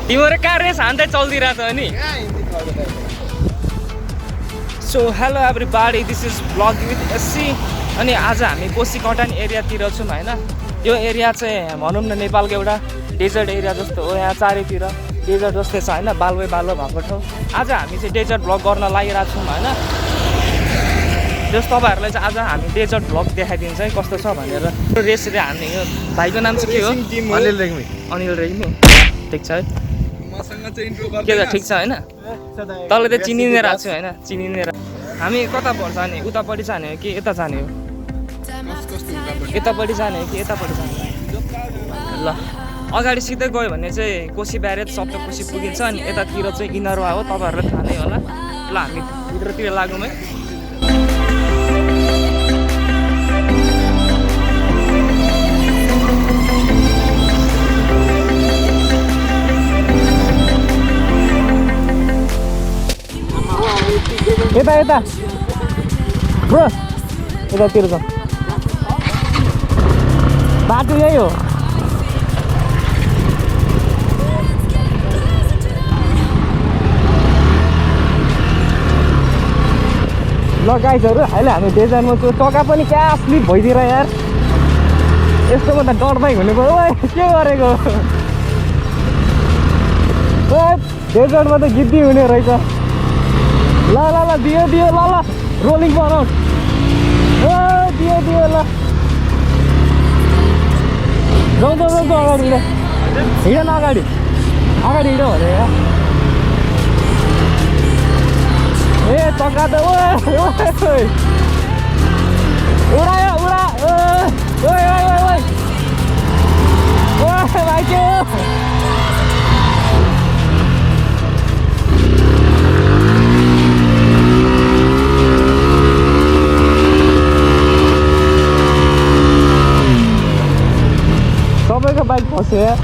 तिम्रो car race हान्दै चल्दिरहेछ नि so hello everybody this is blog with SC अनि आज हामी कोसी कटान एरियातिर छौँ होइन यो एरिया चाहिँ भनौँ न नेपालको एउटा डेजर्ट एरिया जस्तो हो यहाँ चारैतिर डेजर्ट जस्तै छ होइन बालुवै बालुवा भएको ठाउँ आज हामी चाहिँ डेजर्ट ब्लग गर्न लागिरहेको छौँ होइन जस तपाईँहरूलाई चाहिँ आज हामी डेजर्ट ब्लग देखाइदिन्छ है कस्तो छ भनेर रेसरी हान्ने हो भाइको नाम चाहिँ के हो अनिल रेग्मी ठिक छ है के त ठिक छ होइन तँलाई त चिनिने रहेको छु होइन चिनिने हामी कता पर्छ जाने उतापट्टि जाने हो कि यता जाने हो यतापट्टि जाने हो कि यतापट्टि जाने ल अगाडि सिधै गयो भने चाहिँ कोसी ब्यारेज सप्त कोसी पुगिन्छ अनि यतातिर चाहिँ इनरवा हो तपाईँहरूलाई थाहा नै होला ल हामी भित्रतिर लागौँ है यता यता ब्रो यतातिर छ बाटो यही हो ल गाइजहरू अहिले हामी डेजर्टमा छु टका पनि क्या स्लिप भइदिएर यार यस्तोमा त डरदै हुने भयो के गरेको डेजर्टमा त गिद्दी हुने रहेछ ल ल ल दियो दियो ल ल रोलिङ बनाऊ ओ दियो दियो ल जाउँ जाउँ जाउँ अगाडि हिँड हिँड न अगाडि अगाडि हिँड भने ए चक्का त उडायो उडा ओइ ओइ ओइ ओइ भाइ के हो सबैको बाइक फस्यो यार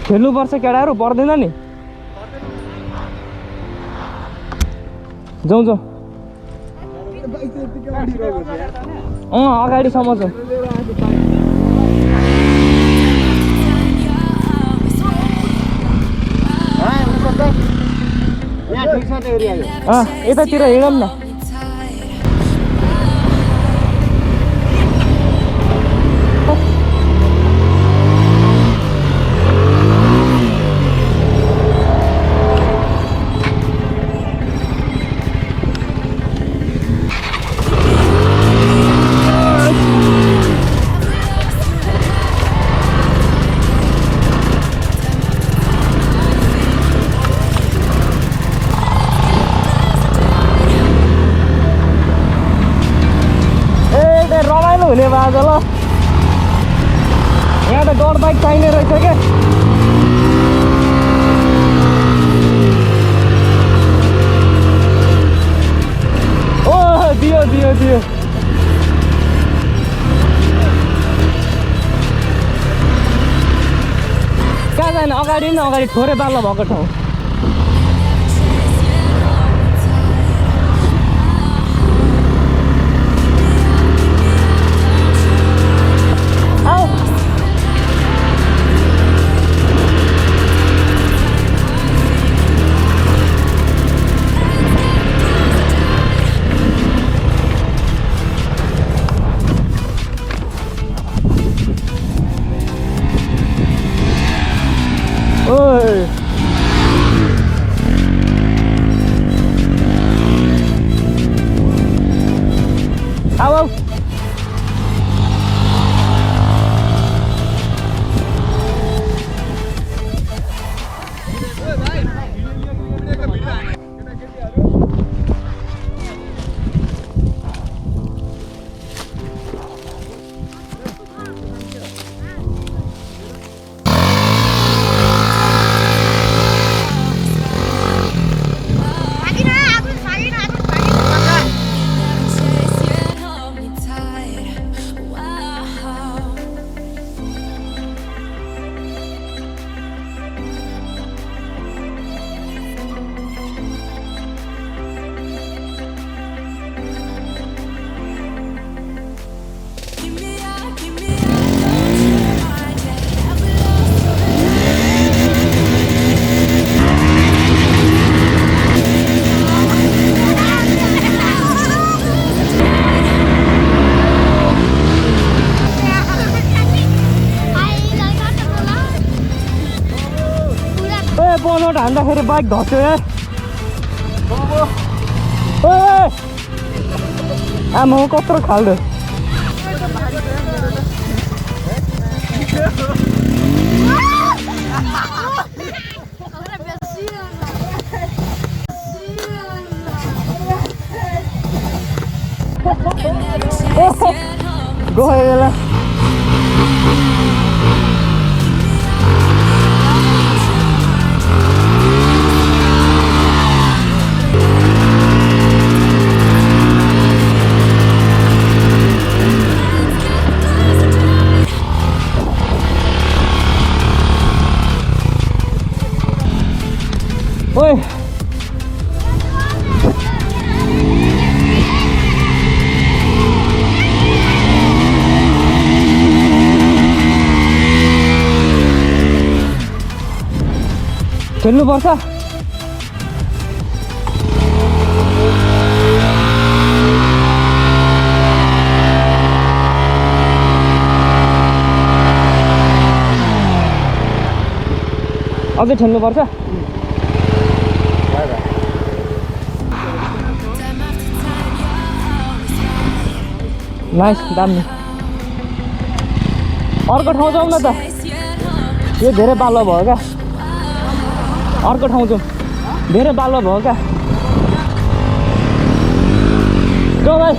खेल्नुपर्छ केटाहरू पर्दैन नि जाउँ जाउँ अगाडिसम्म जाउँ यतातिर हिँडौँ न हुने बाज ल यहाँ त डर बाइक चाहिने रहेछ क्या ओ दियो दियो दियो कहाँ जाने अगाडि न अगाडि थोरै बाल्लो भएको ठाउँ आऊ बनोट हान्दाखेरि बाइक धस्यो यार आमा कत्रो खाल्दो गयो यसलाई ओए खेल्नु पर्छ अझै खेल्नु पर्छ नाइस दामी अर्को ठाउँ जाउँ न त यो धेरै बालो भयो क्या अर्को ठाउँ जाउँ धेरै बालो भयो क्या जाउँ भाइ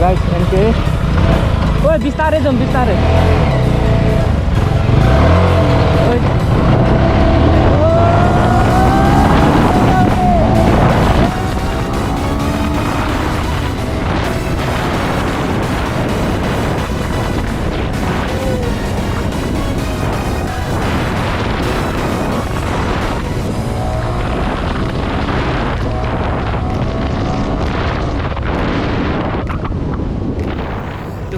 गाइस एनके ओए बिस्तारै जाउँ बिस्तारै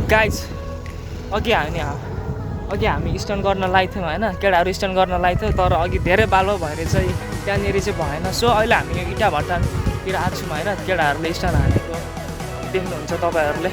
गाइज अघि हामी स्टन्ट गर्न लागेको थियौँ होइन, केटाहरू स्टन्ट गर्न लागेको थियो, तर अघि धेरै बालो भएर चाहिँ त्यहाँनिर चाहिँ भएन। सो अहिले हामी इँटा भट्टातिर आएको छौँ होइन, केटाहरूले स्टन्ट हानेको देख्नुहुन्छ तपाईँहरूले।